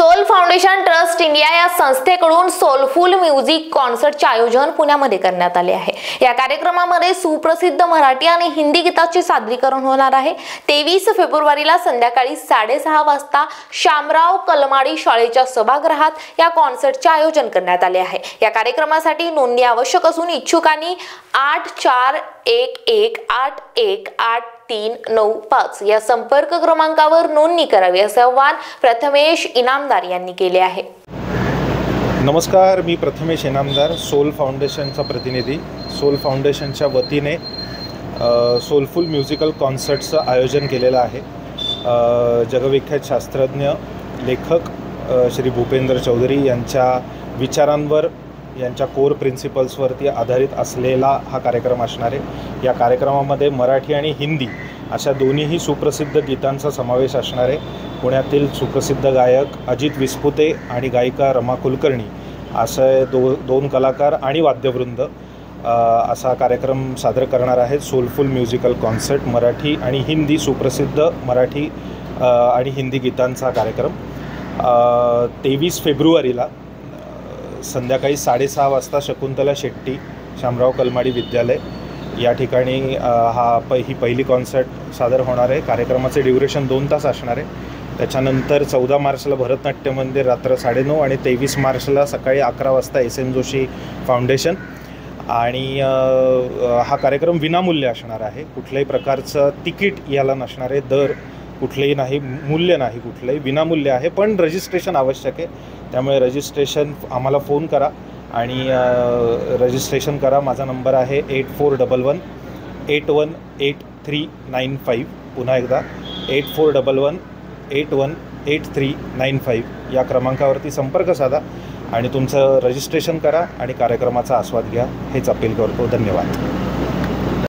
Soul foundation trust India या संस्थेकडून soulful music कॉन्सर्टचे आयोजन पुण्यामध्ये करण्यात आले आहे। या कार्यक्रमामध्ये सुप्रसिद्ध मराठी आणि हिंदी गीताचे सादरीकरण होणार आहे। 23 फेब्रुवारीला संध्याकाळी 6:30 वाजता शामराव कलमाडी शाळेच्या सभागृहात या कॉन्सर्टचे आयोजन करण्यात आले आहे। या कार्यक्रमासाठी नोंदणी आवश्यक असून इच्छुकांनी 8411811395 या संपर्क क्रमांकावर नोंदणी करावी असे आवाहन प्रथमेश इनामदार यांनी केले आहे। नमस्कार, मी प्रथमेश इनामदार, सोल फाउंडेशनचा प्रतिनिधी। सोल फाउंडेशनच्या वतीने सोलफुल म्युझिकल कॉन्सर्टचं आयोजन केलेलं आहे। जगविख्यात शास्त्रज्ञ लेखक श्री भूपेंद्र चौधरी यांच्या विचारांवर, यांच्या कोर प्रिन्सिपल्सवरती आधारित असलेला हा कार्यक्रम असणार आहे। या कार्यक्रमामध्ये मराठी आणि हिंदी अशा दोन्हीही सुप्रसिद्ध गीतांचा समावेश असणार आहे। पुण्यातील सुप्रसिद्ध गायक अजित विस्पुते आणि गायिका रमा कुलकर्णी असे दोन कलाकार आणि वाद्यवृंद असा कार्यक्रम सादर करणार आहेत। सोलफुल म्युझिकल कॉन्सर्ट, मराठी आणि हिंदी सुप्रसिद्ध मराठी आणि हिंदी गीतांचा कार्यक्रम 23 फेब्रुवारीला संध्याकाळी 6:30 वाजता शकुंतला शेट्टी शामराव कलमाडी विद्यालय या ठिकाणी ही पहिली कॉन्सर्ट सादर होणार आहे। कार्यक्रमाचे ड्युरेशन 2 तास असणार आहे। त्याच्यानंतर 14 मार्चला भरतनाट्य मंदिर रात्र 9:30 आणि 23 मार्चला सकाळी 11 वाजता SM जोशी फाउंडेशन। आणि हा कार्यक्रम विनामूल्य असणार आहे। कुठल्याही प्रकारचं तिकीट याला नसणार आहे, दर कुठलेही नाही, मूल्य नाही, कुठलंही विनामूल्य आहे। पण रजिस्ट्रेशन आवश्यक आहे, त्यामुळे रजिस्ट्रेशन आम्हाला फोन करा आणि रजिस्ट्रेशन करा। माझा नंबर आहे 8411811395। पुन्हा एकदा 8411811395 या क्रमांकावरती संपर्क साधा आणि तुमचं रजिस्ट्रेशन करा आणि कार्यक्रमाचा आस्वाद घ्या, हेच अपील करतो। धन्यवाद।